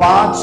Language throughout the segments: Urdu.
5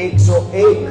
101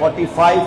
45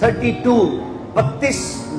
32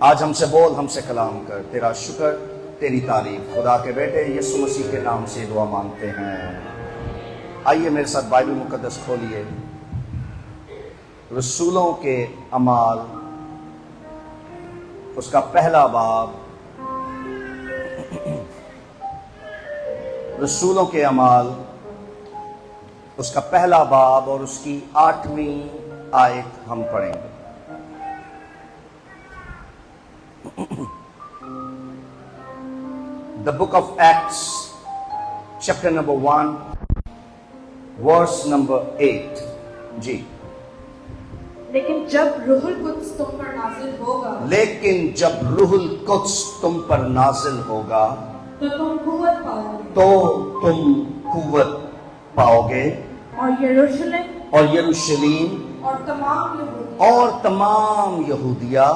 آج ہم سے بول، ہم سے کلام کر، تیرا شکر، تیری تعریف، خدا کے بیٹے یسوع مسیح کے نام سے دعا مانگتے ہیں۔ آئیے میرے ساتھ بائبل مقدس کھولیے، رسولوں کے اعمال اس کا پہلا باب، رسولوں کے اعمال اس کا پہلا باب اور اس کی 8ویں آیت ہم پڑھیں گے۔ The book of Acts, chapter number 1, verse number 8. جی، لیکن جب روح القدس تم پر نازل ہوگا لیکن جب روح القدس تم پر نازل ہوگا تو تم قوت پاؤ گے، تو تم قوت پاؤ گے، اور یروشلم اور یروشلیم اور تمام یہودیہ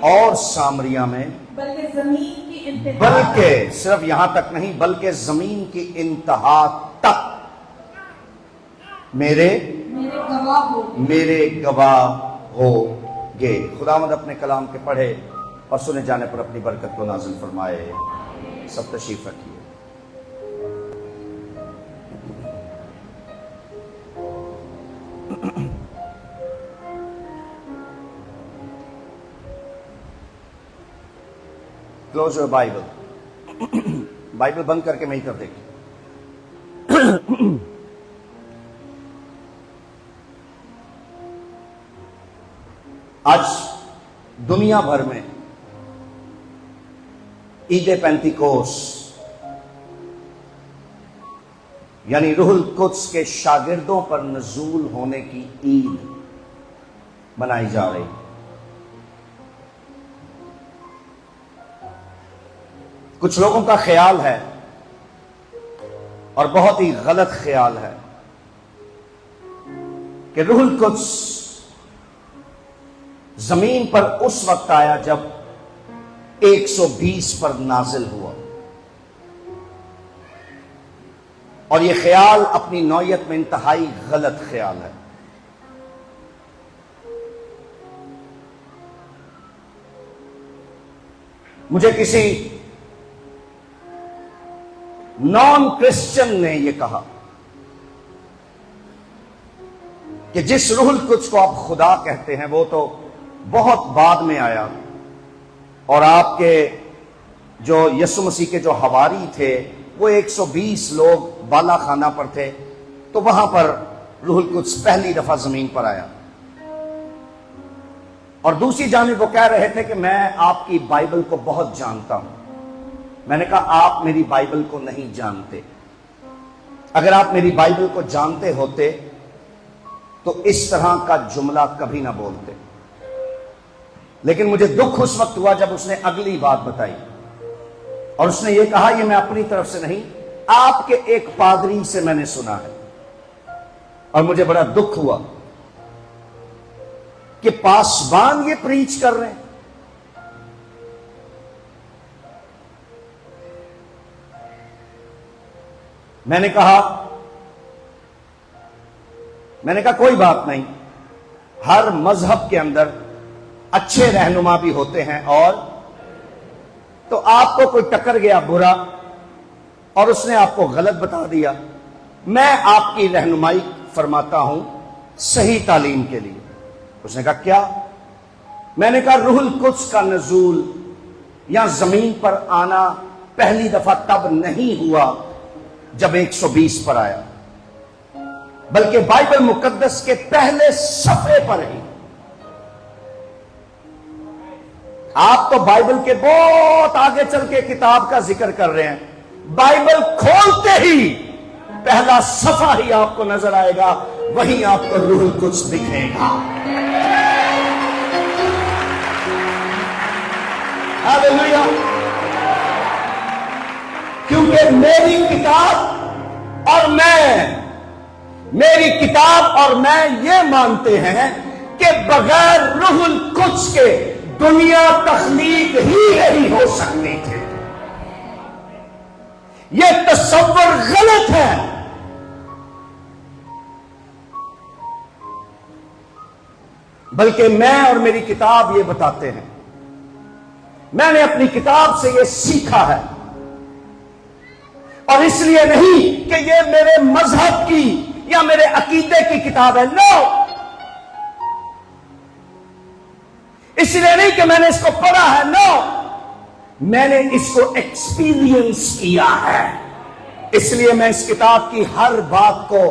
اور سامریہ میں بلکہ زمین کی انتہا بلکہ صرف یہاں تک نہیں، بلکہ زمین کی انتہا تک میرے گواہ ہوگی۔ گواہ ہو گے۔ خداوند اپنے کلام کے پڑھے اور سنے جانے پر اپنی برکت کو نازل فرمائے۔ سب تشریف رکھیے۔ کلوز یور بائبل، بائبل بند کر کے میری طرف دیکھیں۔ آج دنیا بھر میں عید پینتیکوس یعنی روح القدس کے شاگردوں پر نزول ہونے کی عید منائی جا رہی ہے۔ کچھ لوگوں کا خیال ہے اور بہت ہی غلط خیال ہے کہ روح القدس زمین پر اس وقت آیا جب 120 پر نازل ہوا، اور یہ خیال اپنی نوعیت میں انتہائی غلط خیال ہے۔ مجھے کسی نان کرسچن نے یہ کہا کہ جس روح القدس کو آپ خدا کہتے ہیں وہ تو بہت بعد میں آیا، اور آپ کے جو یسوع مسیح کے جو حواری تھے وہ 120 لوگ بالا خانہ پر تھے، تو وہاں پر روح القدس پہلی دفعہ زمین پر آیا۔ اور دوسری جانب وہ کہہ رہے تھے کہ میں آپ کی بائبل کو بہت جانتا ہوں۔ میں نے کہا آپ میری بائبل کو نہیں جانتے۔ اگر آپ میری بائبل کو جانتے ہوتے تو اس طرح کا جملہ کبھی نہ بولتے۔ لیکن مجھے دکھ اس وقت ہوا جب اس نے اگلی بات بتائی، اور اس نے یہ کہا یہ میں اپنی طرف سے نہیں، آپ کے ایک پادری سے میں نے سنا ہے۔ اور مجھے بڑا دکھ ہوا کہ پاسبان یہ پریچ کر رہے ہیں۔ میں نے کہا کوئی بات نہیں، ہر مذہب کے اندر اچھے رہنما بھی ہوتے ہیں، اور تو آپ کو کوئی ٹکر گیا برا اور اس نے آپ کو غلط بتا دیا، میں آپ کی رہنمائی فرماتا ہوں صحیح تعلیم کے لیے۔ اس نے کہا کیا؟ میں نے کہا روح القدس کا نزول یا زمین پر آنا پہلی دفعہ تب نہیں ہوا جب 120 پر آیا، بلکہ بائبل مقدس کے پہلے صفحے پر ہی۔ آپ تو بائبل کے بہت آگے چل کے کتاب کا ذکر کر رہے ہیں، بائبل کھولتے ہی پہلا صفحہ ہی آپ کو نظر آئے گا، وہیں آپ کو روح القدس دکھے گا۔ ہاللیلویا! کیونکہ میری کتاب اور میں یہ مانتے ہیں کہ بغیر روح القدس کے دنیا تخلیق ہی نہیں ہو سکتی تھی۔ یہ تصور غلط ہے۔ بلکہ میں اور میری کتاب یہ بتاتے ہیں میں نے اپنی کتاب سے یہ سیکھا ہے، اور اس لیے نہیں کہ یہ میرے مذہب کی یا میرے عقیدے کی کتاب ہے، نو، اس لیے نہیں کہ میں نے اس کو پڑھا ہے، نو، میں نے اس کو ایکسپیرینس کیا ہے، اس لیے میں اس کتاب کی ہر بات کو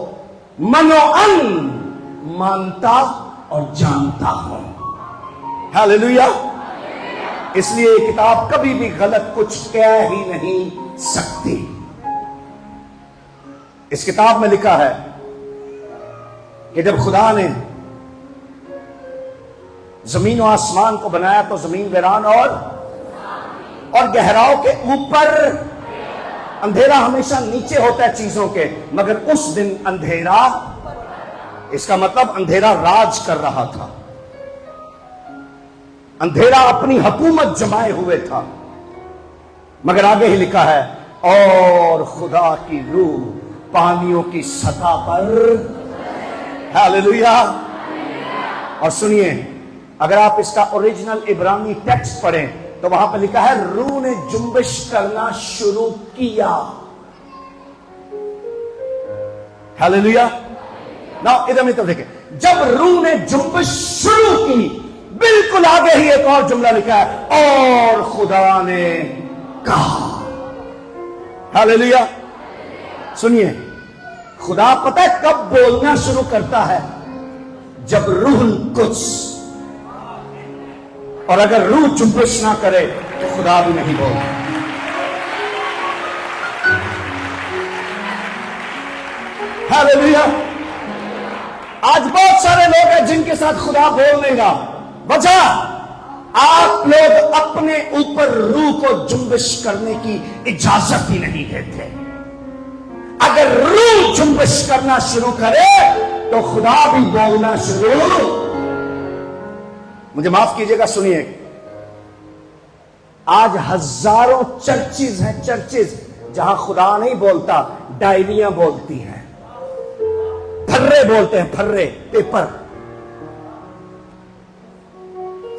منو ان مانتا اور جانتا ہوں۔ ہاللیلویا۔ اس لیے یہ کتاب کبھی بھی غلط کچھ کہہ ہی نہیں سکتی۔ اس کتاب میں لکھا ہے کہ جب خدا نے زمین و آسمان کو بنایا تو زمین ویران اور گہراؤں کے اوپر اندھیرا ہمیشہ نیچے ہوتا ہے چیزوں کے، مگر اس دن اندھیرا، اس کا مطلب اندھیرا راج کر رہا تھا، اندھیرا اپنی حکومت جمائے ہوئے تھا، مگر آگے ہی لکھا ہے اور خدا کی روح پانیوں کی سطح پر، ہاللیلویا۔ اور سنیے، اگر آپ اس کا اوریجنل عبرانی ٹیکسٹ پڑھیں تو وہاں پہ لکھا ہے روح نے جنبش کرنا شروع کیا، ہاللیلویا۔ نا ادھر میں تو دیکھیں، جب روح نے جنبش شروع کی، بالکل آگے ہی ایک اور جملہ لکھا ہے اور خدا نے کہا، ہاللیلویا۔ سنیے، خدا پتہ ہے کب بولنا شروع کرتا ہے؟ جب روح القدس، اور اگر روح جنبش نہ کرے تو خدا بھی نہیں بولتا۔ ہاللیلویا۔ آج بہت سارے لوگ ہیں جن کے ساتھ خدا بول نہیں گا، وجہ آپ لوگ اپنے اوپر روح کو جنبش کرنے کی اجازت ہی نہیں دیتے۔ اگر روح جنبش کرنا شروع کرے تو خدا بھی بولنا شروع۔ مجھے معاف کیجئے گا، سنیے، آج ہزاروں چرچز ہیں، چرچز جہاں خدا نہیں بولتا، ڈائریاں بولتی ہیں، پھرے بولتے ہیں، پھرے، پیپر۔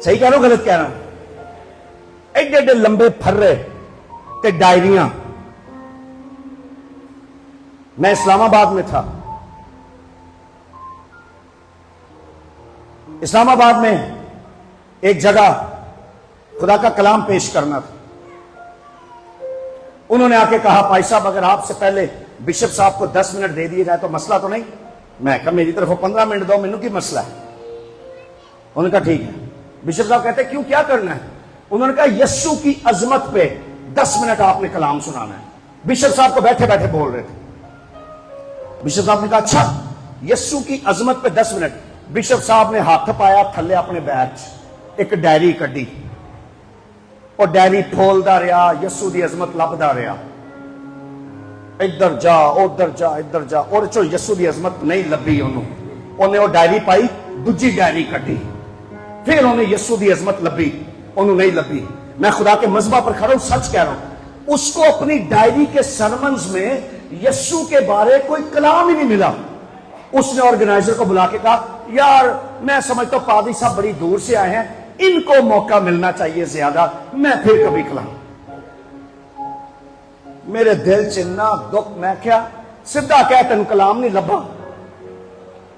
صحیح کہہ رہا ہوں غلط کہہ رہا ہوں؟ ایڈے ایڈے لمبے پھرے تے ڈائریاں۔ میں اسلام آباد میں تھا، اسلام آباد میں ایک جگہ خدا کا کلام پیش کرنا تھا۔ انہوں نے آ کے کہا بھائی صاحب اگر آپ سے پہلے بشپ صاحب کو 10 منٹ دے دیے جائے تو مسئلہ تو نہیں؟ میں کہا میری طرف 15 منٹ دو، مینوں کی مسئلہ ہے؟ انہوں نے کہا ٹھیک ہے۔ بشپ صاحب کہتے ہیں کیوں، کیا کرنا ہے؟ انہوں نے کہا یسوع کی عظمت پہ 10 منٹ آپ نے کلام سنانا ہے۔ بشپ صاحب کو بیٹھے بیٹھے بول رہے تھے۔ بشپ صاحب نے کہا اچھا یسوع کی عظمت پہ 10 منٹ۔ بشپ صاحب نے ہاتھ پایا تھلے اپنے بیگ ایک ڈائری کڈی، اور ڈائری پھولدا رہا، یسوع دی عظمت لبدا رہا، ادھر جا ادھر جا ادھر جا، اور چو یسوع دی عظمت نہیں لبھی انہیں وہ ڈائری پائی، دوجی ڈائری کڈی، پھر انہیں یسوع دی عظمت لبھی، انہوں نہیں لبھی۔ میں خدا کے مذبح پر کھڑا ہوں، سچ کہہ رہا ہوں، اس کو اپنی ڈائری کے سرمنز میں یسوع کے بارے کوئی کلام ہی نہیں ملا۔ اس نے آرگنائزر کو بلا کے کہا یار میں سمجھتا ہوں پادری صاحب بڑی دور سے آئے ہیں، ان کو موقع ملنا چاہیے زیادہ، میں پھر کبھی کلام۔ میرے دل چنا دکھ، میں کیا سدھا کہہ تین کلام نہیں لبا،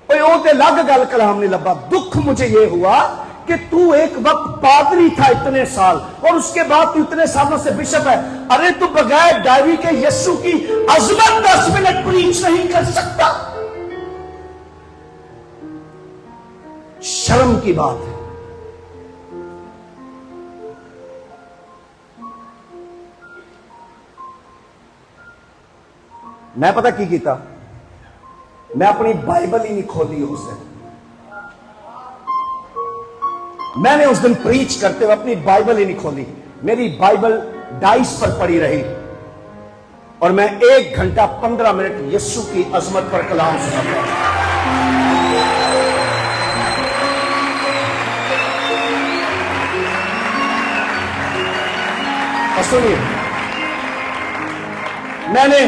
وہ تے لگ گل کلام نہیں لبا۔ دکھ مجھے یہ ہوا کہ تو ایک وقت پادری تھا اتنے سال، اور اس کے بعد تو اتنے سالوں سے بشپ ہے، ارے تو بغیر ڈائری کے یسوع کی عظمت 10 منٹ پریچ نہیں کر سکتا؟ شرم کی بات ہے۔ میں پتہ کی کیتا، میں اپنی بائبل ہی نہیں کھولی اس دن۔ میں نے اس دن پریچ کرتے ہوئے اپنی بائبل ہی نہیں کھولی، میری بائبل ڈائس پر پڑی رہی، اور میں 1 گھنٹہ 15 منٹ یسوع کی عظمت پر کلام سناتا۔ سنیے، میں نے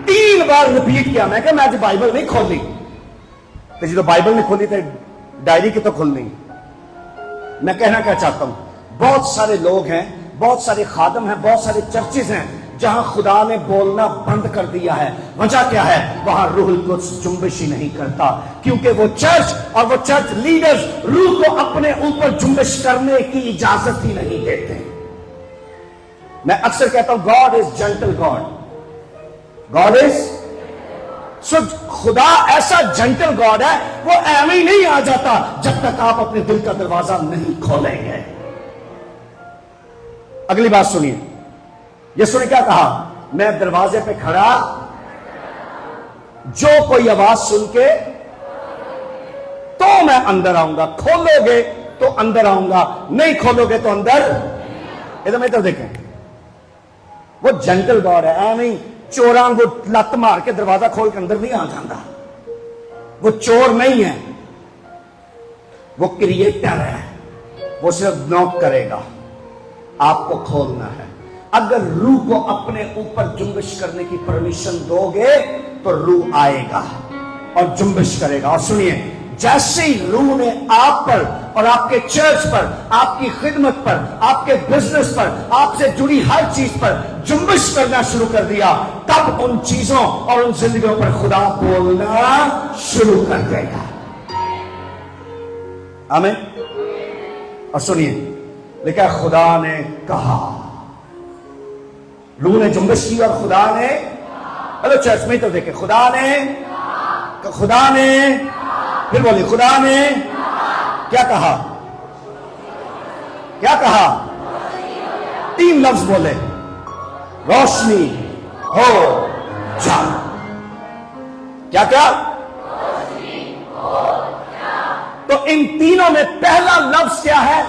3 بار ریپیٹ کیا، میں کہا میں آج بائبل نہیں کھولی، تو جب بائبل نہیں کھولی تو ڈائری کی تو کھلنی۔ میں کہنا کیا چاہتا ہوں، بہت سارے لوگ ہیں بہت سارے خادم ہیں, بہت سارے چرچز ہیں جہاں خدا نے بولنا بند کر دیا ہے. وجہ کیا ہے؟ وہاں روح القدس جنبش ہی نہیں کرتا, کیونکہ وہ چرچ اور وہ چرچ لیڈرز روح کو اپنے اوپر جنبش کرنے کی اجازت ہی نہیں دیتے. میں اکثر کہتا ہوں God is gentle God, God is so خدا ایسا جنٹل گاڈ ہے, وہ ایویں ہی نہیں آ جاتا جب تک آپ اپنے دل کا دروازہ نہیں کھولیں گے. اگلی بات سنیے, یسوع نے کیا کہا؟ میں دروازے پہ کھڑا, جو کوئی آواز سن کے تو میں اندر آؤں گا. کھولو گے تو اندر آؤں گا, نہیں کھولو گے تو اندر. ادھر دیکھیں, وہ جنٹل گاڈ ہے, ایویں چوراں کو لت مار کے دروازہ کھول کے اندر نہیں آ جاتا. وہ چور نہیں ہے, وہ کریٹر ہے. وہ صرف نوک کرے گا, آپ کو کھولنا ہے. اگر روح کو اپنے اوپر جنبش کرنے کی پرمیشن دو گے تو روح آئے گا اور جنبش کرے گا. اور سنیے, جیسے ہی روح نے آپ پر اور آپ کے چرچ پر, آپ کی خدمت پر, آپ کے بزنس پر, آپ سے جڑی ہر چیز پر جنبش کرنا شروع کر دیا, تب ان چیزوں اور ان زندگیوں پر خدا بولنا شروع کر دے گا. آمین. اور سنیے, لکھا خدا نے کہا, روح نے جنبش کی اور خدا نے, ہلو چرچ میں تو دیکھیں, خدا نے پھر بولی, خدا نے کیا کہا؟ کیا کہا؟ 3 لفظ بولے, روشنی ہو جا. کیا کیا؟ تو ان تینوں میں پہلا لفظ کیا ہے؟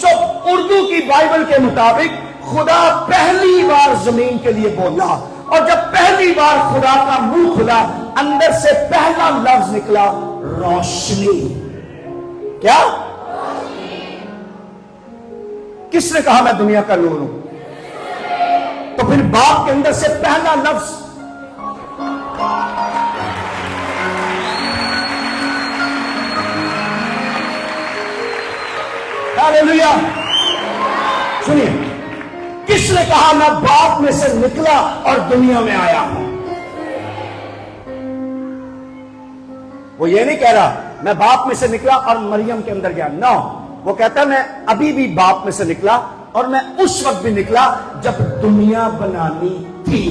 سو اردو کی بائبل کے مطابق خدا پہلی بار زمین کے لیے بولا, اور جب پہلی بار خدا کا منہ کھلا, اندر سے پہلا لفظ نکلا روشنی. کیا؟ کس نے کہا میں دنیا کا نور ہوں؟ تو پھر باپ کے اندر سے پہلا لفظ ہاللیلویا. سنیے, کس نے کہا میں باپ میں سے نکلا اور دنیا میں آیا ہوں؟ وہ یہ نہیں کہہ رہا میں باپ میں سے نکلا اور مریم کے اندر گیا. نو, وہ کہتا ہے میں ابھی بھی باپ میں سے نکلا, اور میں اس وقت بھی نکلا جب دنیا بنانی تھی.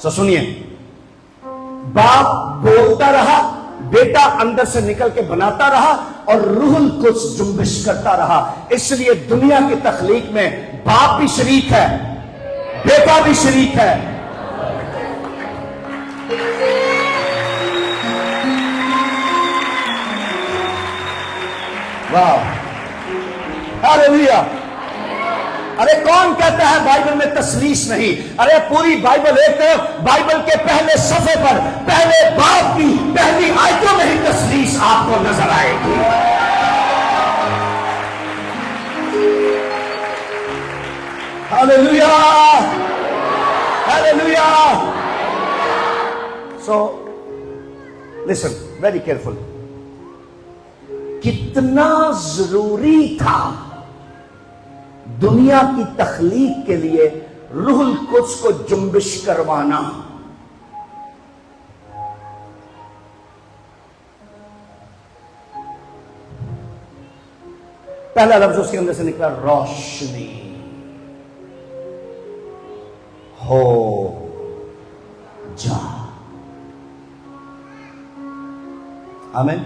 سو سنیے, باپ بولتا رہا, بیٹا اندر سے نکل کے بناتا رہا, اور روح القدس جنبش کرتا رہا. اس لیے دنیا کی تخلیق میں باپ بھی شریک ہے, بیٹا بھی شریک ہے. واہ, ہاللیلویا. ارے کون کہتا ہے بائبل میں تسلیس نہیں؟ ارے پوری بائبل ایک طرف, بائبل کے پہلے صفحے پر پہلے باب کی پہلی آیتوں میں ہی تسلیس آپ کو نظر آئے گی. ہاللیلویا, ہاللیلویا. سو لسن ویری کیئرفل. کتنا ضروری تھا دنیا کی تخلیق کے لیے روح القدس کو جنبش کروانا. پہلا لفظ اس کے اندر سے نکلا روشنی ہو جا. آمین.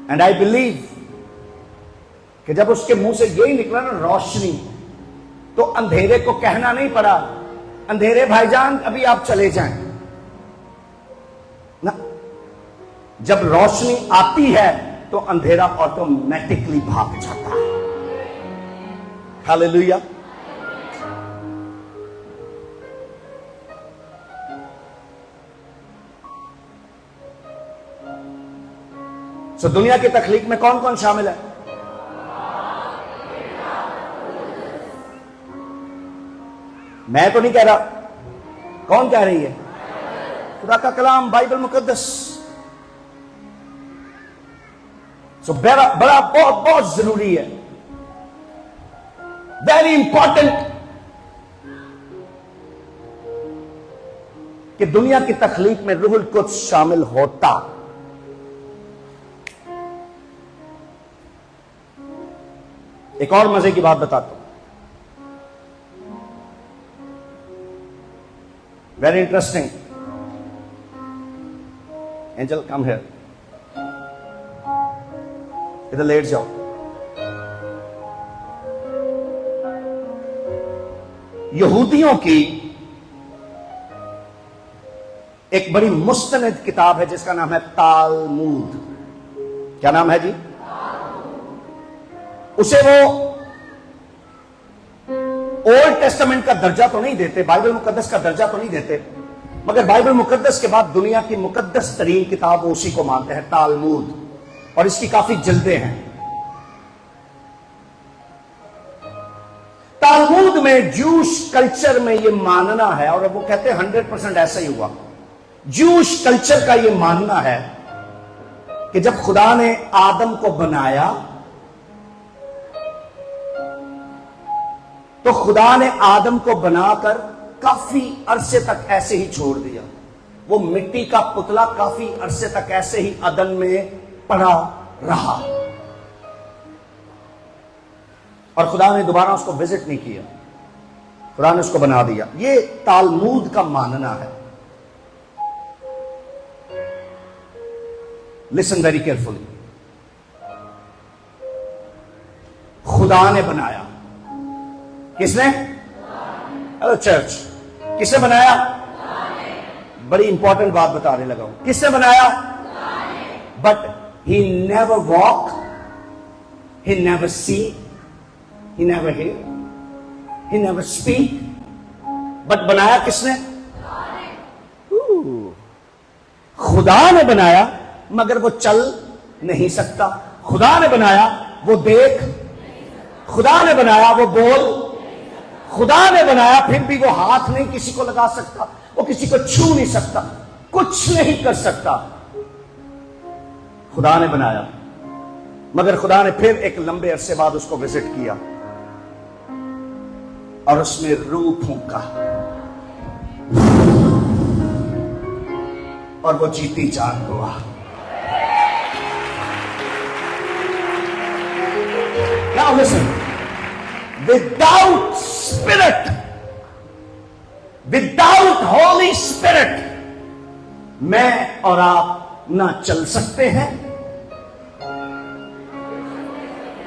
اینڈ آئی بلیو کہ جب اس کے منہ سے یہی نکلا نا روشنی, تو اندھیرے کو کہنا نہیں پڑا اندھیرے بھائی جان ابھی آپ چلے جائیں نا. جب روشنی آتی ہے تو اندھیرا آٹومیٹکلی بھاگ جاتا ہے. ہاللیلویا. سو دنیا کی تخلیق میں کون کون شامل ہے؟ میں تو نہیں کہہ رہا, کون کہہ رہی ہے؟ خدا کا کلام, بائبل مقدس. سو بڑا بہت بہت ضروری ہے، ویری امپورٹنٹ، کہ دنیا کی تخلیق میں روح القدس شامل ہوتا۔ ایک اور مزے کی بات بتاتا ہوں، very interesting. Angel come here, ادھر لیٹ جاؤ۔ یہودیوں کی ایک بڑی مستند کتاب ہے جس کا نام ہے تالمود۔ کیا نام ہے جی؟ اسے وہ اولڈ ٹیسٹمنٹ کا درجہ تو نہیں دیتے، بائبل مقدس کا درجہ تو نہیں دیتے، مگر بائبل مقدس کے بعد دنیا کی مقدس ترین کتاب وہ اسی کو مانتے ہیں، تالمود، اور اس کی کافی جلدیں ہیں۔ تالمود میں جوش کلچر میں یہ ماننا ہے، اور وہ کہتے ہیں 100% ایسا ہی ہوا، جوش کلچر کا یہ ماننا ہے کہ جب خدا نے آدم کو بنایا تو خدا نے آدم کو بنا کر کافی عرصے تک ایسے ہی چھوڑ دیا، وہ مٹی کا پتلا کافی عرصے تک ایسے ہی عدن میں پڑا رہا، اور خدا نے دوبارہ اس کو وزٹ نہیں کیا، خدا نے اس کو بنا دیا۔ یہ تالمود کا ماننا ہے۔ لسن ویری کیئرفلی، خدا نے بنایا، کس نے؟ ہیلو چرچ، کس نے بنایا؟ بڑی امپورٹنٹ بات بتانے لگا ہوں، کس نے بنایا؟ But he never walk, he never see, he never hear, he never speak, but بنایا کس نے؟ خدا نے بنایا مگر وہ چل نہیں سکتا، خدا نے بنایا وہ دیکھ، خدا نے بنایا وہ بول، خدا نے بنایا پھر بھی وہ ہاتھ نہیں کسی کو لگا سکتا، وہ کسی کو چھو نہیں سکتا، کچھ نہیں کر سکتا۔ خدا نے بنایا مگر خدا نے پھر ایک لمبے عرصے بعد اس کو وزٹ کیا اور اس میں روح پھونکا اور وہ جیتی جان ہوا۔ Now listen, without Spirit, without Holy Spirit, میں اور آپ نہ چل سکتے ہیں،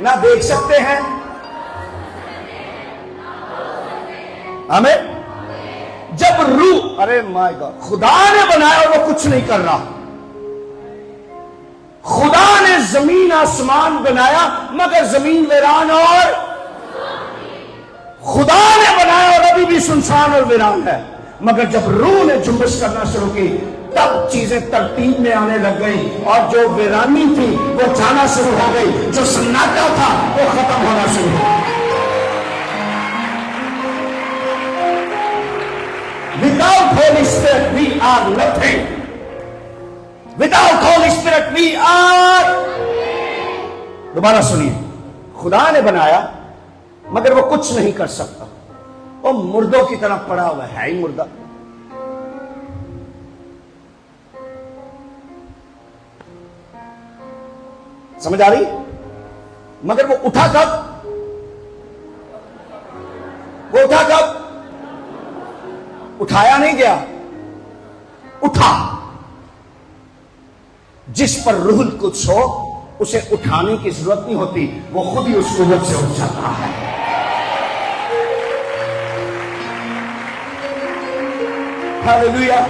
نہ دیکھ سکتے ہیں، آمین۔ جب روح، ارے مائی گاڈ، خدا نے بنایا اور وہ کچھ نہیں کر رہا، خدا نے زمین آسمان بنایا مگر زمین ویران، اور خدا نے بنایا اور ابھی بھی سنسان اور ویران ہے، مگر جب روح نے جنبش کرنا شروع کی تب چیزیں ترتیب میں آنے لگ گئی، اور جو ویرانی تھی وہ جانا شروع ہو گئی، جو سناٹا تھا وہ ختم ہونا شروع ہو گیا۔ Without Holy Spirit we are nothing. Without Holy Spirit we are. دوبارہ سنیے، خدا نے بنایا مگر وہ کچھ نہیں کر سکتا، وہ مردوں کی طرح پڑا ہوا ہے ہی مردہ۔ سمجھ آ رہی؟ مگر وہ اٹھا کب؟ وہ اٹھا کب؟ اٹھایا نہیں گیا، اٹھا۔ جس پر روح القدس ہو اسے اٹھانے کی ضرورت نہیں ہوتی، وہ خود ہی اس قوت سے اٹھ جاتا ہے۔ ہاللیلویا۔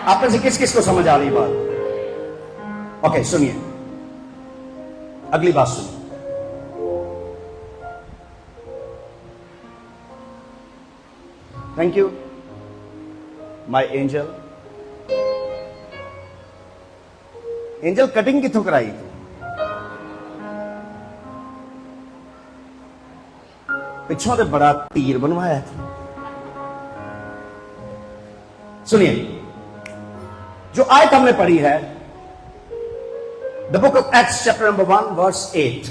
آپ میں سے کس کس کو سمجھ آ رہی بات؟ اوکے سنیے، اگلی بات سنیے۔ Thank you my angel. Angel cutting کتوں کرائی تھی؟ پچھوں سے بڑا تیر بنوایا تھا۔ سنیے، جو آیت ہم نے پڑھی ہے The book of Acts chapter number 1 verse 8.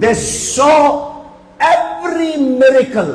they saw every miracle.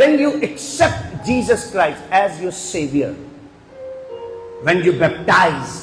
When you accept Jesus Christ as your Savior, when you baptized,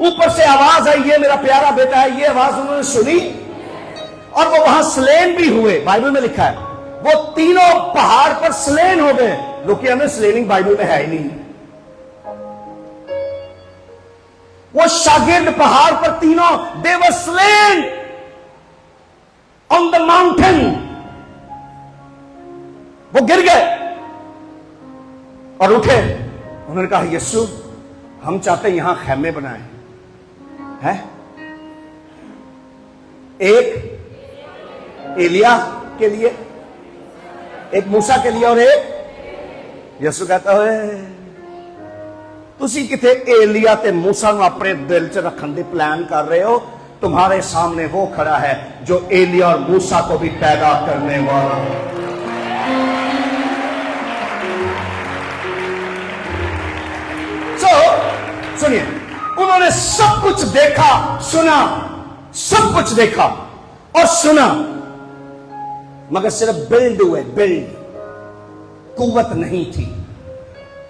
اوپر سے آواز آئی یہ میرا پیارا بیٹا ہے, یہ آواز انہوں نے سنی اور وہ وہاں سلین بھی ہوئے. بائبل میں لکھا ہے وہ تینوں پہاڑ پر سلین ہو گئے. لوکیا میں سلیننگ بائبل میں ہے ہی نہیں. وہ شاگرد پہاڑ پر تینوں they were slain on the mountain. وہ گر گئے اور اٹھے. انہوں نے کہا یسوع ہم چاہتے ہیں یہاں خیمے بنائیں. ہے ایک ایلیا کے لیے, ایک موسیٰ کے لیے اور ایک. یسوع کہتا ہے تسی کتے ایلیا تے موسیٰ نو اپنے دل چ رکھن دی پلان کر رہے ہو؟ تمہارے سامنے وہ کھڑا ہے جو ایلیا اور موسیٰ کو بھی پیدا کرنے والا ہے. سنیے, انہوں نے سب کچھ دیکھا سنا, سب کچھ دیکھا اور سنا, مگر صرف بلڈ ہوئے. بلڈ, قوت نہیں تھی.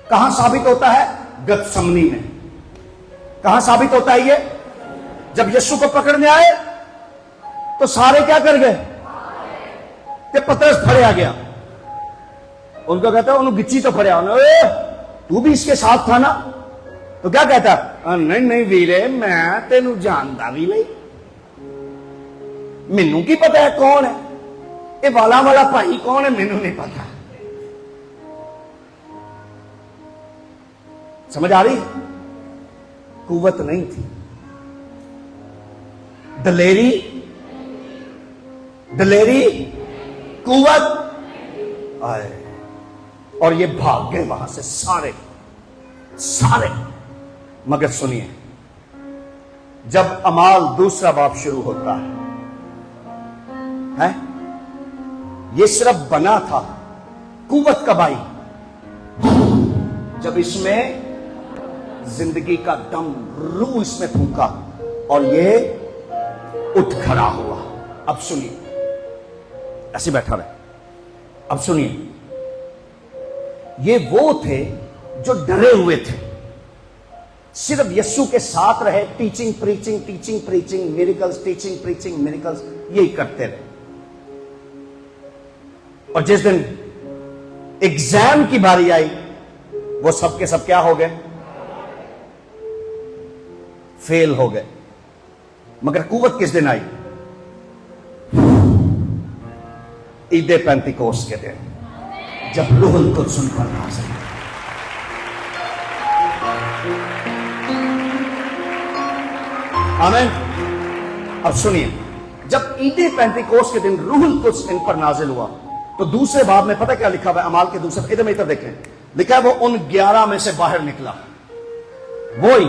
کہاں ثابت ہوتا ہے؟ گتسمنی میں. کہاں ثابت ہوتا ہے یہ؟ جب یسوع کو پکڑنے آئے تو سارے کیا کر گئے کہ پترس پھڑیا گیا. ان کو کہتا ہے انہوں گچی تو پھڑیا, تو بھی اس کے ساتھ تھا نا؟ تو کیا کہتا ہے نہیں نہیں ویرے میں تینوں جانتا بھی نہیں, مینوں کی پتا ہے کون ہے یہ والا والا بھائی کون ہے, مینوں نہیں پتا. سمجھ آ رہی؟ قوت نہیں تھی, دلیری, دلیری, قوت آئے اور یہ بھاگ گئے وہاں سے سارے سارے. مگر سنیے, جب اعمال دوسرا باب شروع ہوتا ہے یہ صرف بنا تھا, قوت کب آئی؟ جب اس میں زندگی کا دم, روح اس میں پھونکا اور یہ اٹھ کھڑا ہوا. اب سنیے, ایسے بیٹھا رہے, اب سنیے, یہ وہ تھے جو ڈرے ہوئے تھے, صرف یسوع کے ساتھ رہے, teaching preaching, teaching preaching, miracles, teaching preaching, miracles, یہی کرتے رہے. اور جس دن ایگزام کی باری آئی وہ سب کے سب کیا ہو گئے؟ فیل ہو گئے. مگر قوت کس دن آئی؟ عید پینتیکوست کے دن, جب روح القدس ان پر نازل ہوئی. آمین. اب سنیے, جب عید پینتیکوست کے دن روح القدس ان پر نازل ہوا تو دوسرے باب میں پتہ کیا لکھا ہوا ہے؟ اعمال کے دوسرے, ادھر میں ادھر دیکھیں, لکھا ہے وہ ان 11 میں سے باہر نکلا. وہی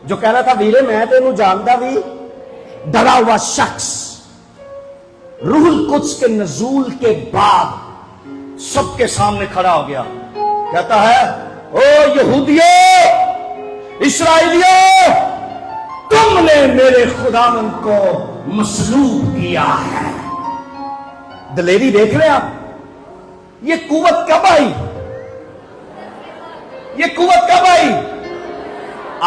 جو کہہ رہا تھا ویرے میں تو انہوں جانتا بھی, ڈرا ہوا شخص. روح القدس کے نزول کے بعد سب کے سامنے کھڑا ہو گیا, کہتا ہے او یہودیوں, اسرائیلیوں, تم نے میرے خداوند کو مصلوب کیا ہے. دلیری دیکھ رہے آپ؟ یہ قوت کب آئی؟ یہ قوت کب آئی؟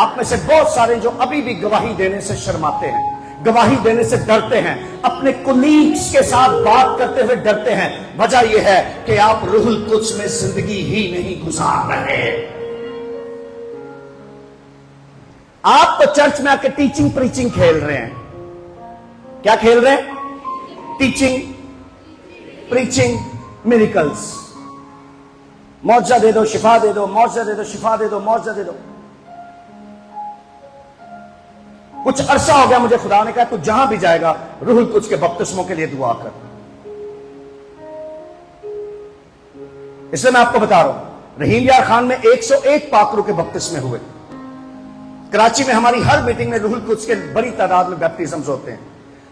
آپ میں سے بہت سارے جو ابھی بھی گواہی دینے سے شرماتے ہیں, گواہی دینے سے ڈرتے ہیں, اپنے کولیگز کے ساتھ بات کرتے ہوئے ڈرتے ہیں. وجہ یہ ہے کہ آپ روح القدس میں زندگی ہی نہیں گزار رہے. آپ تو چرچ میں آ کے ٹیچنگ پریچنگ کھیل رہے ہیں. کیا کھیل رہے ہیں؟ Teaching preaching, miracles. معجزہ دے دو, شفا دے دو, معجزہ دے دو, شفا دے دو, معجزہ دے دو. کچھ عرصہ ہو گیا مجھے خدا نے کہا تو جہاں بھی جائے گا روح القدس کے بپتسموں کے لیے دعا کر. اس لیے میں آپ کو بتا رہا ہوں, رحیم یار خان میں 101 پاکروں کے بپتسمے ہوئے. کراچی میں ہماری ہر میٹنگ میں روح القدس کے بڑی تعداد میں بیپٹزمز ہوتے ہیں.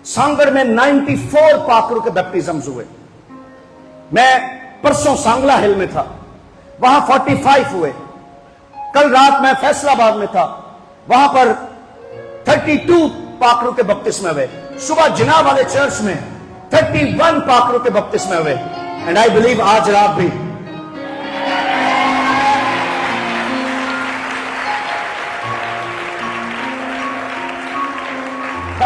سانگڑ میں 94 پاکروں کے بیپٹزمز ہوئے. میں پرسوں سانگلا ہل میں تھا, وہاں 45 ہوئے. کل رات میں فیصل آباد میں تھا, وہاں پر 32 پاکروں کے بپتسمے ہوئے. صبح جناب والے چرچ میں 31 پاکروں کے بپتسمے ہوئے. اینڈ آئی بلیو آج رات بھی.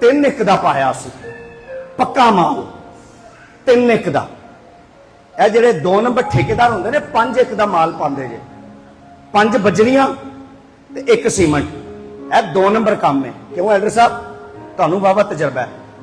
3 ਇੱਕ ਦਾ ਪਾਇਆ ਸੀ, ਪੱਕਾ ਮਾਲ 3 ਇੱਕ ਦਾ। ਇਹ ਜਿਹੜੇ 2 ਨੰਬਰ ਠੇਕੇਦਾਰ ਹੁੰਦੇ ਨੇ 5 ਇੱਕ ਦਾ ਮਾਲ ਪਾਉਂਦੇ ਜੇ, 5 ਬਜਰੀਆਂ ਤੇ 1 ਸੀਮੈਂਟ। ਇਹ 2 ਨੰਬਰ ਕੰਮ ਹੈ। ਕਿਉਂ ਐਲਡਰ ਸਾਹਿਬ, ਤੁਹਾਨੂੰ ਬਾਬਾ ਤਜਰਬਾ ਹੈ।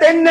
3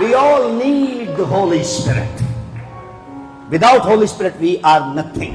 We all need the Holy Spirit. Without Holy Spirit we are nothing.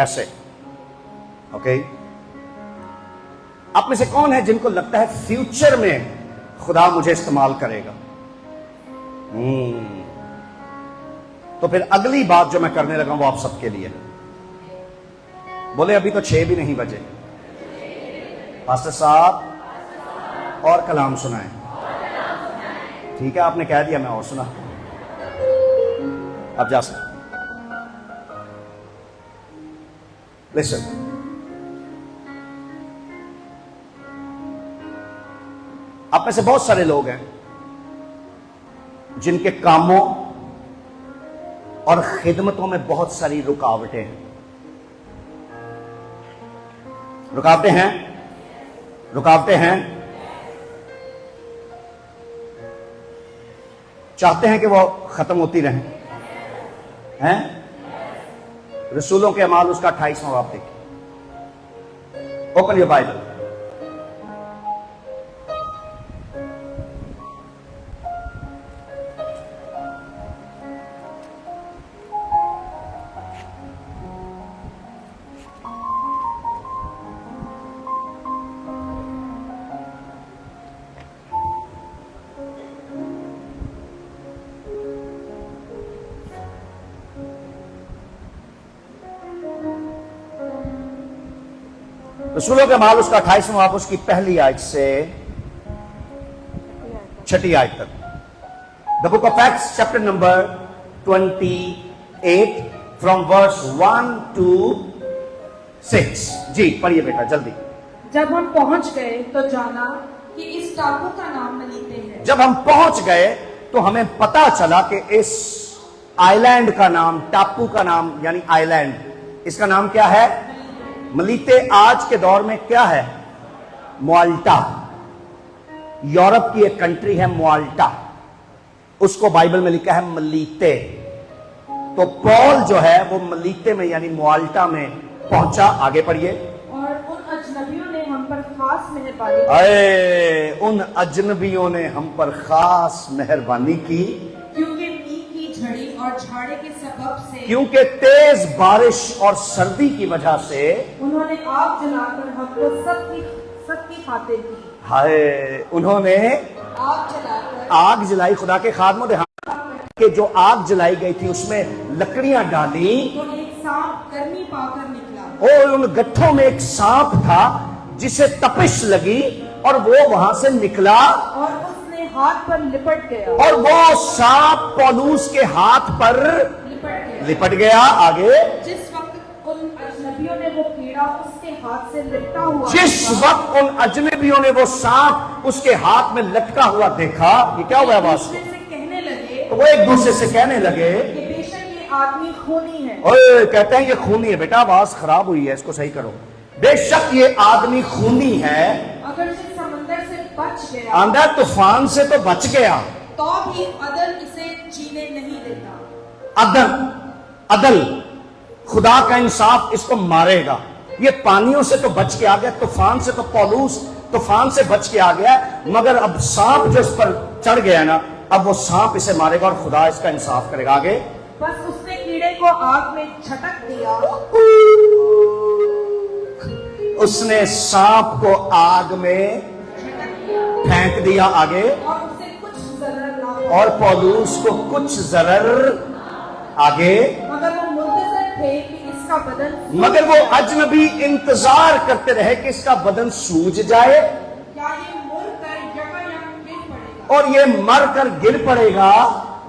ایسے. اوکے, آپ میں سے کون ہے جن کو لگتا ہے فیوچر میں خدا مجھے استعمال کرے گا؟ تو پھر اگلی بات جو میں کرنے لگا وہ آپ سب کے لیے. بولے ابھی تو 6 بھی نہیں بجے. پاسٹر صاحب اور کلام سنائیں. ٹھیک ہے, آپ نے کہہ دیا, میں اور سنا. اب جا سکتے. لسن, آپ میں سے بہت سارے لوگ ہیں جن کے کاموں اور خدمتوں میں بہت ساری رکاوٹیں ہیں. رکاوٹیں ہیں, رکاوٹیں ہیں. چاہتے ہیں کہ وہ ختم ہوتی رہیں. ہیں رسولوں کے اعمال اس کا 28واں باب دیکھیں. Open your Bible. رسولوں کے اعمال اس کا 28واں باب اس کی پہلی آیت سے 6 آیت تک. The book of Acts chapter number 28 from verse 1 to 6. جی پڑھیے بیٹا جلدی. جب ہم پہنچ گئے تو جانا کہ اس ٹاپو کا نام ملیتے ہے. جب ہم پہنچ گئے تو ہمیں پتا چلا کہ اس آئی لینڈ کا نام, ٹاپو کا نام یعنی آئی لینڈ, اس کا نام کیا ہے؟ ملیتے. آج کے دور میں کیا ہے؟ موالٹا. یورپ کی ایک کنٹری ہے موالٹا, اس کو بائبل میں لکھا ہے ملیتے. تو پول جو ہے وہ ملیتے میں یعنی موالٹا میں پہنچا. آگے پڑھیے. اور ان اجنبیوں نے ہم پر خاص مہربانی اے ان اجنبیوں نے ہم پر خاص مہربانی کی کیونکہ میگھ کی جھڑی اور جھاڑے کے سبب سے, کیونکہ تیز بارش اور سردی کی وجہ سے انہوں نے آگ جلا کر ہم کو سب کی خاطر کی. ہائے, انہوں نے آگ جلا کر آگ جلائی. خدا کے خادموں نے کہ جو آگ جلائی گئی تھی اس میں لکڑیاں ڈالی تو ایک سانپ گرمی پا کر نکلا. اور ان گٹھوں میں ایک سانپ تھا جسے تپش لگی اور وہ وہاں سے نکلا اور اس نے ہاتھ پر لپٹ گیا. اور وہ سانپ پولوس کے ہاتھ پر لپٹ گیا. آگے. جس وقت ان اجنبیوں نے وہ کیڑا اس کے ہاتھ سے لپٹا ہوا جس وقت ان اجنبیوں نے وہ سانپ اس کے ہاتھ میں لٹکا ہوا دیکھا, یہ کیا ہوا آواز کو؟ سے کہنے لگے وہ ایک دوسرے سے کہنے لگے کہ بے شک یہ آدمی خونی ہے. اوے, کہتے ہیں یہ خونی ہے. بیٹا آواز خراب ہوئی ہے, اس کو صحیح کرو. بے شک یہ آدمی خونی ہے. اگر یہ سمندر سے بچ گیا آندھا طوفان سے تو بچ گیا, تو بھی عدل اسے جینے نہیں دیتا. عدل, عدل خدا کا انصاف اس کو مارے گا. یہ پانیوں سے تو بچ کے آ گیا, طوفان سے تو پولوس طوفان سے بچ کے آ گیا, مگر اب سانپ جو اس پر چڑھ گیا نا, اب وہ سانپ اسے مارے گا اور خدا اس کا انصاف کرے گا. آگے. بس اس نے کیڑے کو آگ میں جھٹک دیا. اس نے سانپ کو آگ میں پھینک دیا. آگے. اور اسے کچھ ضرر نہ ہوا. اور پولوس کو کچھ ضرر. آگے. مگر وہ منتظر تھے کہ اس کا بدن مگر وہ اجنبی انتظار کرتے رہے کہ اس کا بدن سوج جائے یا یہ مر کر یکایک گر پڑے گا. اور یہ مر کر گر پڑے گا.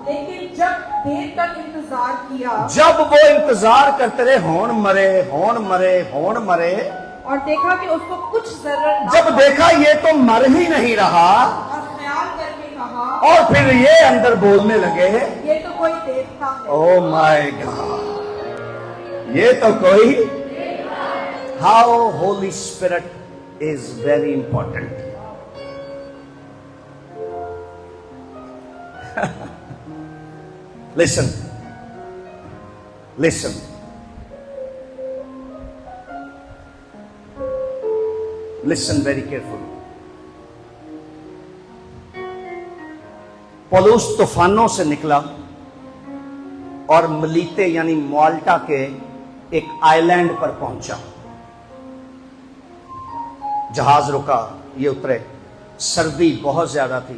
لیکن جب دیر تک انتظار کیا جب وہ انتظار کرتے رہے, ہون مرے ہون مرے ہون مرے, اور دیکھا کہ اس کو کچھ ضرر نہ جب دیکھا یہ تو مر ہی نہیں رہا, اور خیال کر کے کہا اور پھر یہ اندر بولنے لگے, یہ تو کوئی دیوتا ہے. او مائی گاڈ, یہ تو کوئی. How Holy Spirit is very important. Listen. Listen. Listen very carefully. پولوس طوفانوں سے نکلا اور ملیتے یعنی موالٹا کے ایک آئی لینڈ پر پہنچا. جہاز رکا, یہ اترے, سردی بہت زیادہ تھی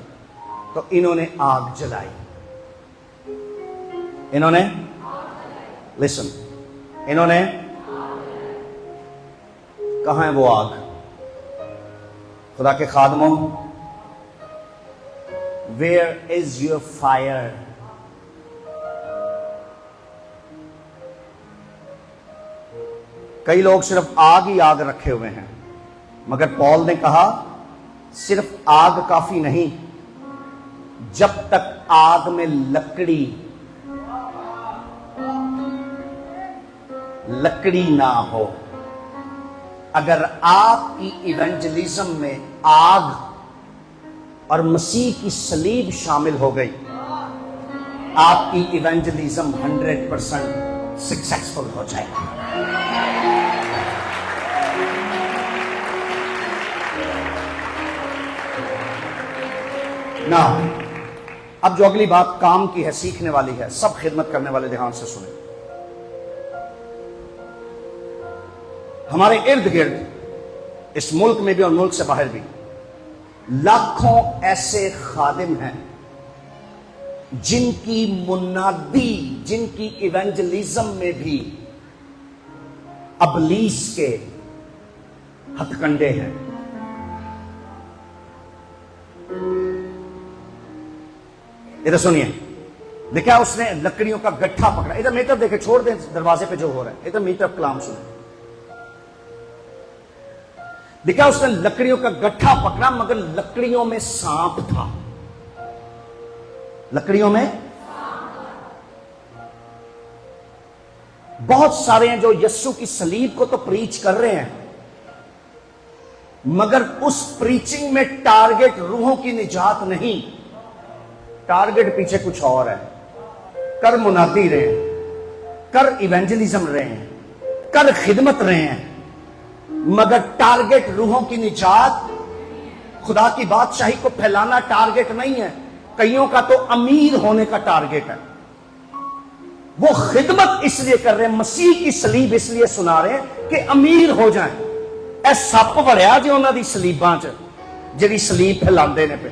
تو انہوں نے آگ جلائی. انہوں نے لسن, انہوں نے کہاں ہے وہ آگ؟ خدا کے خادموں, ویئر از یور فائر؟ کئی لوگ صرف آگ ہی آگ رکھے ہوئے ہیں, مگر پال نے کہا صرف آگ کافی نہیں, جب تک آگ میں لکڑی نہ ہو. اگر آپ کی ایونجلزم میں آگ اور مسیح کی صلیب شامل ہو گئی, آپ کی ایونجلزم 100% سکسیسفل ہو جائے گی. نا اب جو اگلی بات کام کی ہے, سیکھنے والی ہے, سب خدمت کرنے والے دھیان سے سنیں. ہمارے ارد گرد اس ملک میں بھی اور ملک سے باہر بھی لاکھوں ایسے خادم ہیں جن کی منادی, جن کی ایونجلزم میں بھی ابلیس کے ہتھ کنڈے ہیں. ادھر سنیے, دیکھا اس نے لکڑیوں کا گٹھا پکڑا. ادھر میٹر دیکھے, چھوڑ دیں دروازے پہ جو ہو رہا ہے, ادھر میٹر کلام سنیں. دیکھا اس نے لکڑیوں کا گٹھا پکڑا, مگر لکڑیوں میں سانپ تھا. لکڑیوں میں بہت سارے ہیں جو یسوع کی صلیب کو تو پریچ کر رہے ہیں, مگر اس پریچنگ میں ٹارگٹ روحوں کی نجات نہیں, ٹارگٹ پیچھے کچھ اور ہے. کر منادی رہے ہیں, کر ایونجلزم رہے ہیں, کر خدمت رہے ہیں, مگر ٹارگٹ روحوں کی نجات, خدا کی بادشاہی کو پھیلانا ٹارگٹ نہیں ہے. کئیوں کا تو امیر ہونے کا ٹارگٹ ہے. وہ خدمت اس لیے کر رہے ہیں, مسیح کی صلیب اس لیے سنا رہے ہیں کہ امیر ہو جائیں. اے سپ وڑیا جی انہاں دی صلیباں چ, جڑی صلیب پھیلاندے نے پہ.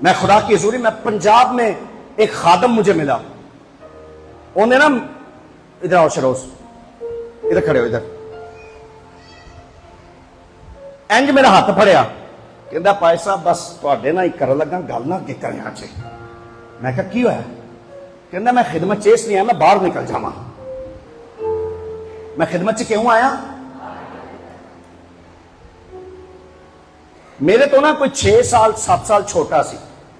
میں خدا کی حضوری میں پنجاب میں ایک خادم مجھے ملا, انہیں نا, ادھر آؤ شروز, ادھر کھڑے ہو, ادھر انج میرا ہاتھ پھڑیا, کہندا پائے صاحب بس تواڈے نال ہی کرن لگا گل نہ کہ کریا چے. میں کہا کی ہویا؟ کہندا میں خدمت چ اس لیے آیا, میں باہر نکل جاواں. میں خدمت چ کیوں آیا؟ میرے تو نا کوئی 6 سال 7 سال چھوٹا سی.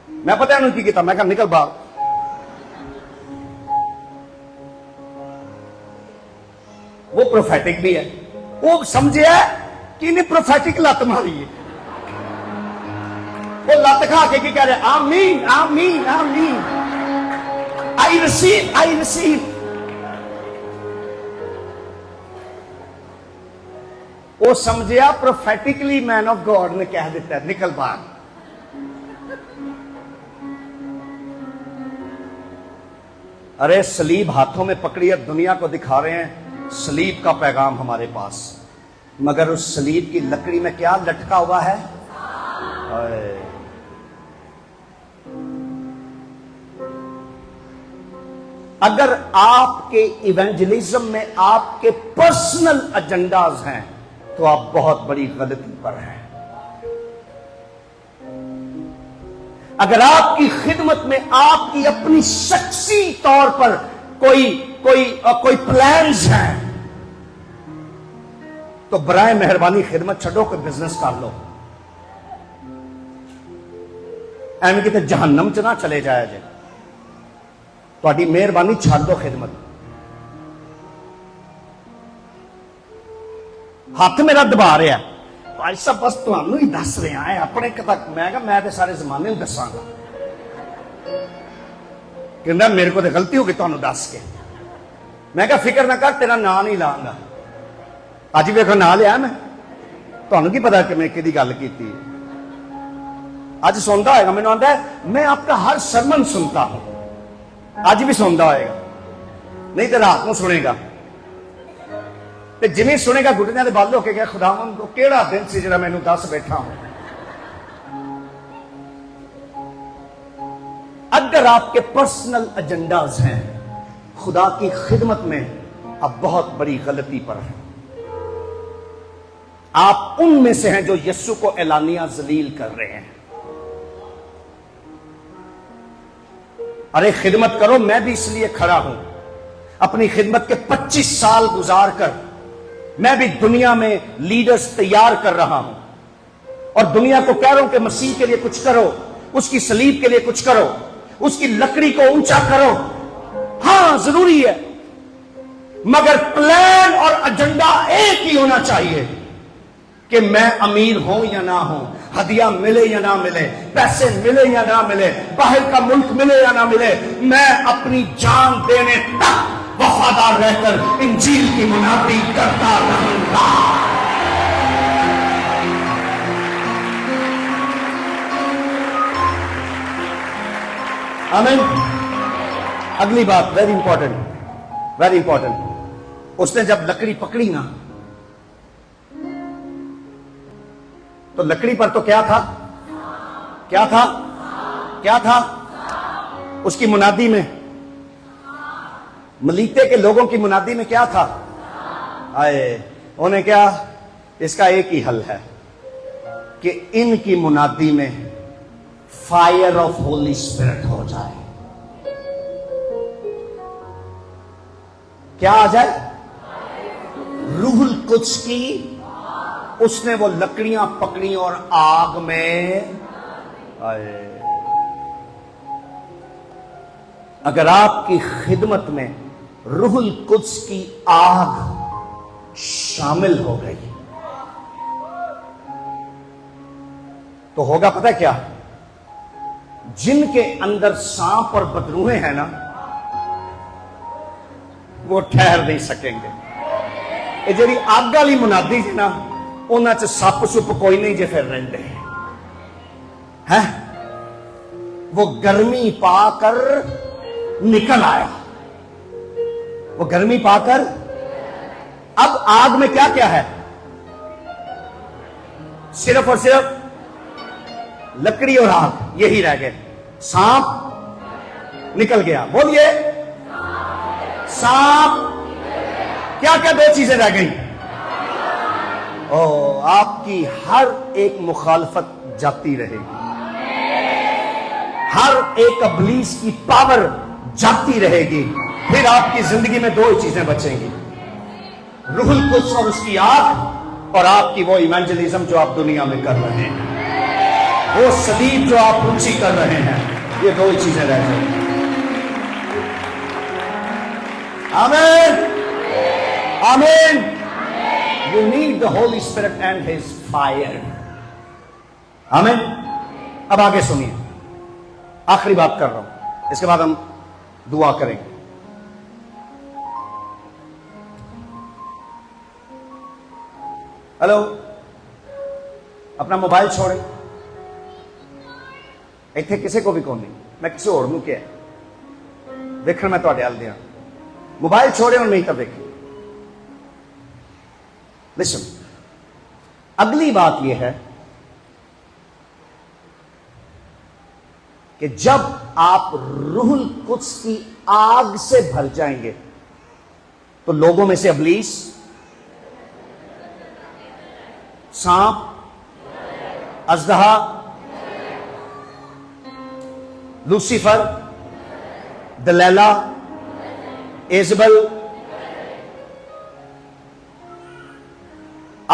میں پتہ نہیں کی کیتا, میں کہا نکل باہر. وہ پروفیٹک بھی ہے, وہ سمجھے کہ انہیں پروفیٹک لت ماری ہے. وہ لت کھا کے کی کہہ رہے, آمین آمین آمین, آئی ریسیو. وہ سمجھیا پروفیٹکلی مین آف گاڈ نے کہہ دیتا ہے نکل باہر. ارے صلیب ہاتھوں میں پکڑی ہے, دنیا کو دکھا رہے ہیں صلیب کا پیغام ہمارے پاس, مگر اس صلیب کی لکڑی میں کیا لٹکا ہوا ہے؟ اگر آپ کے ایونجلزم میں آپ کے پرسنل ایجنڈاز ہیں تو آپ بہت بڑی غلطی پر ہیں. اگر آپ کی خدمت میں آپ کی اپنی شخصی طور پر کوئی پلانز ہیں تو برائے مہربانی خدمت چھڈو, کوئی بزنس کر لو. ایویں کتے جہنم چ نہ چلے جایا جائے. تہاڈی مہربانی چھڈ دو خدمت. ہاتھ میرا دبا رہا, بھائی صاحب بس تمہیں ہی دس رہا ہے اپنے تک. میں کہا میں تو سارے زمانے میں دساں گا. کہندا میرے کو تو غلطی ہو گئی تمہیں دس کے. میں کہا فکر نہ کر, تیرا نام نہیں لاں گا. اج ویکھو نام لیا میں, تمہیں کی پتا کہ میں کدی گل کی. اج سنتا ہوئے گا, مینوں آندا ہے میں آپ کا ہر سرمن سنتا ہوں, اج بھی سنتا ہوئے گا, نہیں تو رات کو سنے گا. تے جویں سنے گا گھٹنیاں دے بل ہو کے گیا خداوند کو کیڑا دن سی جڑا مینوں دس بیٹھا ہوں. اگر آپ کے پرسنل ایجنڈاز ہیں خدا کی خدمت میں, آپ بہت بڑی غلطی پر ہیں. آپ ان میں سے ہیں جو یسوع کو اعلانیہ ذلیل کر رہے ہیں. ارے خدمت کرو, میں بھی اس لیے کھڑا ہوں. اپنی خدمت کے 25 سال گزار کر میں بھی دنیا میں لیڈرز تیار کر رہا ہوں, اور دنیا کو کہہ رہا ہوں کہ مسیح کے لیے کچھ کرو, اس کی صلیب کے لیے کچھ کرو, اس کی لکڑی کو اونچا کرو. ہاں ضروری ہے, مگر پلان اور ایجنڈا ایک ہی ہونا چاہیے کہ میں امیر ہوں یا نہ ہوں, ہدیہ ملے یا نہ ملے, پیسے ملے یا نہ ملے, باہر کا ملک ملے یا نہ ملے, میں اپنی جان دینے تک وفادار رہ کر انجیل کی منادی کرتا رہوں گا. آمین. اگلی بات ویری امپورٹنٹ, اس نے جب لکڑی پکڑی نا تو لکڑی پر تو کیا تھا اس کی منادی میں, ملیتے کے لوگوں کی منادی میں کیا تھا؟ آئے انہیں کیا, اس کا ایک ہی حل ہے کہ ان کی منادی میں فائر آف ہولی اسپرٹ ہو جائے. کیا آ جائے؟ روح القدس کی. اس نے وہ لکڑیاں پکڑی اور آگ میں آئے. اگر آپ کی خدمت میں روح القدس کی آگ شامل ہو گئی تو ہوگا پتہ کیا؟ جن کے اندر سانپ اور بدروہیں ہیں نا وہ ٹھہر نہیں سکیں گے. یہ جی آگ والی منادی جی نا, انہاں چ سپ سپ کوئی نہیں جے پھر رہندے ہیں. وہ گرمی پا کر نکل آیا, وہ گرمی پا کر. اب آگ میں کیا کیا ہے؟ صرف اور صرف لکڑی اور آگ, یہی رہ گئے. سانپ نکل گیا. بولیے سانپ. کیا کیا دو چیزیں رہ گئی؟ آپ کی ہر ایک مخالفت جاتی رہے گی, ہر ایک ابلیس کی پاور جاتی رہے گی. پھر آپ کی زندگی میں دو ہی چیزیں بچیں گی, روح القدس اور اس کی آگ, اور آپ کی وہ ایونجلزم جو آپ دنیا میں کر رہے ہیں, وہ صلیب جو آپ اونچی کر رہے ہیں. یہ دو ہی چیزیں رہ جائیں. آمین آمین. You need the Holy Spirit and His fire. آمین. اب آگے سنیے, آخری بات کر رہا ہوں, اس کے بعد ہم دعا کریں گے. ہلو, اپنا موبائل چھوڑیں. ایتھے کسی کو بھی کون نہیں, میں کسی اور نو کیا دیکھنا, میں تواڈے حال دیا. موبائل چھوڑیں اور نہیں تب دیکھیں. لسن, اگلی بات یہ ہے کہ جب آپ روح القدس کی آگ سے بھر جائیں گے تو لوگوں میں سے ابلیس, سانپ, اژدہا, لوسیفر, دلیلہ, ایزبل,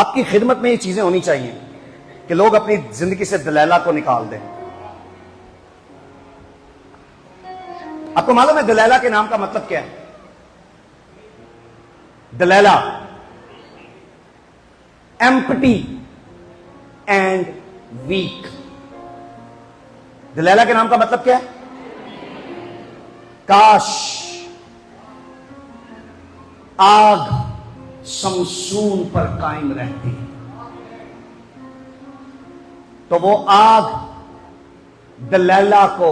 آپ کی خدمت میں یہ چیزیں ہونی چاہیے کہ لوگ اپنی زندگی سے دلیلہ کو نکال دیں. آپ کو معلوم ہے دلیلہ کے نام کا مطلب کیا ہے؟ دلیلہ ایمپٹی اینڈ ویک. دلیلہ کے نام کا مطلب کیا ہے؟ کاش آگ شمشون پر قائم رہتی تو وہ آگ دلیلا کو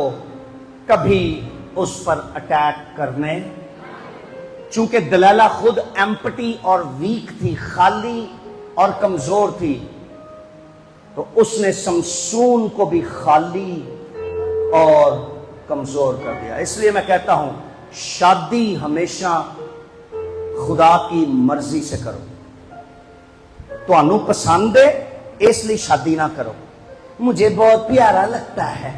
کبھی اس پر اٹیک کرنے، چونکہ دلیلا خود ایمپٹی اور ویک تھی، خالی اور کمزور تھی، تو اس نے سمسون کو بھی خالی اور کمزور کر دیا۔ اس لیے میں کہتا ہوں شادی ہمیشہ خدا کی مرضی سے کرو۔ تو انو پسند ہے اس لیے شادی نہ کرو، مجھے بہت پیارا لگتا ہے،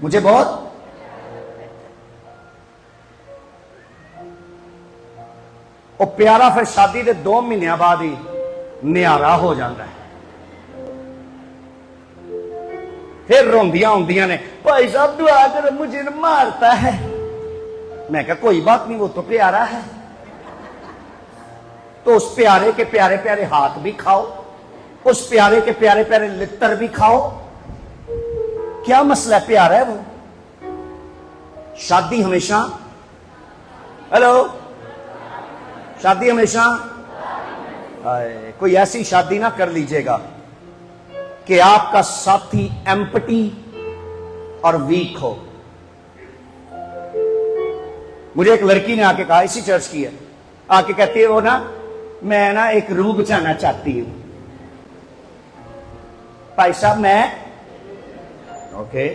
مجھے بہت وہ پیارا، پھر شادی دے 2 مہینے بعد ہی نیارا ہو جاتا ہے، پھر روندیاں ہوندیاں نے بھائی صاحب دعا کرو مجھے مارتا ہے۔ میں کہا کوئی بات نہیں، وہ تو پیارا ہے، تو اس پیارے کے پیارے پیارے ہاتھ بھی کھاؤ، اس پیارے کے پیارے پیارے لتر بھی کھاؤ، کیا مسئلہ ہے، پیارا ہے وہ۔ شادی ہمیشہ شادی ہمیشہ کوئی ایسی شادی نہ کر لیجئے گا کہ آپ کا ساتھی ایمپٹی اور ویک ہو۔ مجھے ایک لڑکی نے آ کے کہا، اسی چرچ کی ہے، آ کے کہتی ہے وہ نا میں نا ایک روح بچانا چاہتی ہوں۔ بھائی صاحب میں اوکے،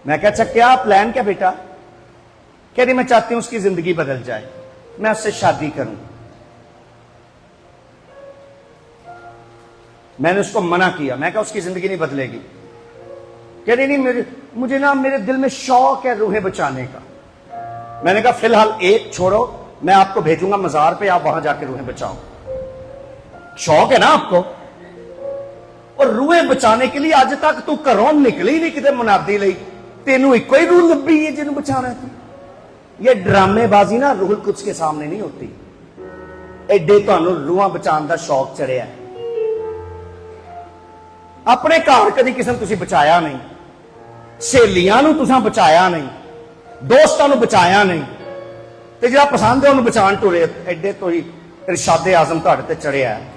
میں کہا اچھا کیا پلان کیا بیٹا؟ کہہ رہی میں چاہتی ہوں اس کی زندگی بدل جائے، میں اس سے شادی کروں۔ میں نے اس کو منع کیا، میں کہا اس کی زندگی نہیں بدلے گی۔ کہہ رہی نہیں، مجھے نا میرے دل میں شوق ہے روحیں بچانے کا۔ میں نے کہا فی الحال ایک چھوڑو، میں آپ کو بھیجوں گا مزار پہ، آپ وہاں جا کے روحیں بچاؤ۔ شوق ہے نا آپ کو، اور روحیں بچانے کے لیے آج تک تو گھروں نکلی نہیں کتے منادی لئی، تینوں ایک کوئی روح لبھی ہے جنہوں بچانا ہے تو۔ یہ ڈرامے بازی نا روح القدس کے سامنے نہیں ہوتی۔ ایڈے تانوں روحاں بچان دا شوق چڑھیا ہے، اپنے گھر کدی کسی نے تسی بچایا نہیں، سہیلیاں نو تساں بچایا نہیں، دوستاں نو بچایا نہیں، تے جڑا پسند ہے انہوں بچان ٹرے، ایڈے تو ہی ارشاد اعظم تہاڈے تے چڑھیا ہے۔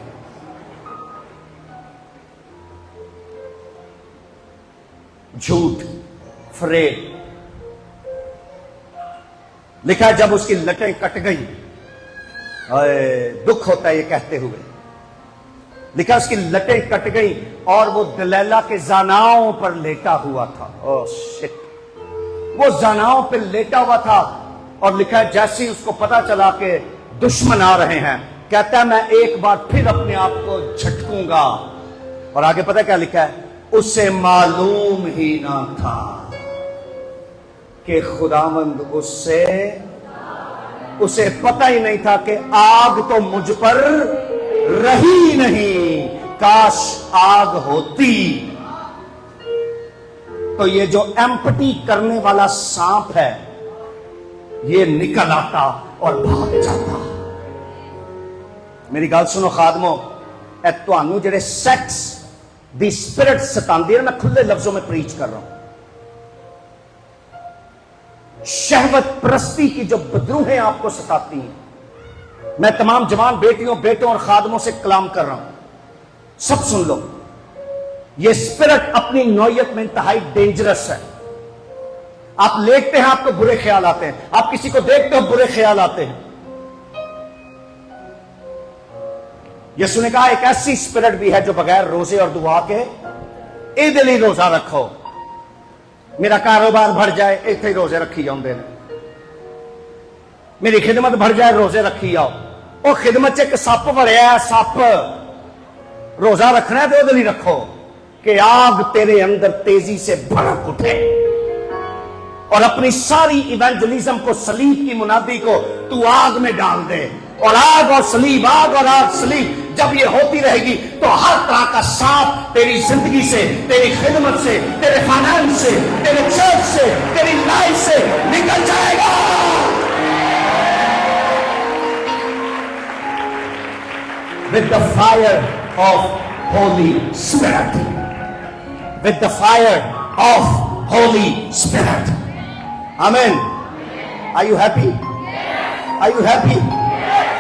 جھوٹ، فریب، لکھا ہے جب اس کی لٹیں کٹ گئی، دکھ ہوتا ہے یہ کہتے ہوئے، لکھا اس کی لٹیں کٹ گئی اور وہ دلیلا کے زاناؤں پر لیٹا ہوا تھا۔ اوہ شٹ، وہ زاناؤں پر لیٹا ہوا تھا، اور لکھا ہے جیسے ہی اس کو پتا چلا کہ دشمن آ رہے ہیں، کہتا ہے میں ایک بار پھر اپنے آپ کو جھٹکوں گا۔ اور آگے پتہ کیا لکھا ہے؟ اسے معلوم ہی نہ تھا کہ خداوند اسے پتہ ہی نہیں تھا کہ آگ تو مجھ پر رہی نہیں، کاش آگ ہوتی تو یہ جو ایمپٹی کرنے والا سانپ ہے یہ نکل آتا اور بھاگ جاتا۔ میری گل سنو خادمو، اے تانوں جڑے سیکس دی سپرٹ ستاندی ہے، میں کھلے لفظوں میں پریچ کر رہا ہوں، شہوت پرستی کی جو بدروہیں آپ کو ستاتی ہیں، میں تمام جوان بیٹیوں بیٹوں اور خادموں سے کلام کر رہا ہوں، سب سن لو، یہ سپرٹ اپنی نوعیت میں انتہائی ڈینجرس ہے۔ آپ لیٹتے ہیں آپ کو برے خیال آتے ہیں، آپ کسی کو دیکھتے ہو برے خیال آتے ہیں۔ یسوع نے کہا ایک ایسی سپرٹ بھی ہے جو بغیر روزے اور دعا کے ایدے لیے روزہ رکھو، میرا کاروبار بڑھ جائے ایتھے ہی روزے رکھی جاؤں دے، میری خدمت بڑھ جائے روزے رکھی جاؤ۔ وہ خدمت سے ایک سپ بڑھیا ہے، سپ روزہ رکھنا ہے تو ایدے لیے رکھو کہ آگ تیرے اندر تیزی سے بھڑک اٹھے اور اپنی ساری ایونجلزم کو، صلیب کی منادی کو تو آگ میں ڈال دے، اور آگ اور صلیب، آگ اور آگ صلیب جب یہ ہوتی رہے گی تو ہر طرح کا سانپ تیری زندگی سے، تیری خدمت سے، تیرے فائنانس سے، تیرے چرچ سے، تیری لائف سے نکل جائے گا۔ With the fire of Holy Spirit, with the fire of Holy Spirit, Amen. Are you happy? Are you happy?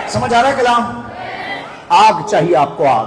سمجھ آ رہا ہے کلام؟ آگ چاہیے آپ کو، آگ،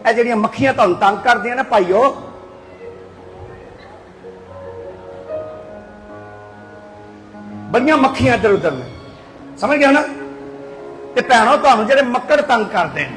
ਇਹ ਜਿਹੜੀਆਂ ਮੱਖੀਆਂ ਤੁਹਾਨੂੰ ਤੰਗ ਕਰਦੀਆਂ ਨੇ ਭਾਈਓ, ਬੜੀਆਂ ਮੱਖੀਆਂ ਇੱਧਰ ਉੱਧਰ ਨੇ, ਸਮਝ ਗਏ ਨਾ? ਤੇ ਭੈਣੋ ਤੁਹਾਨੂੰ ਜਿਹੜੇ ਮੱਕੜ ਤੰਗ ਕਰਦੇ ਨੇ,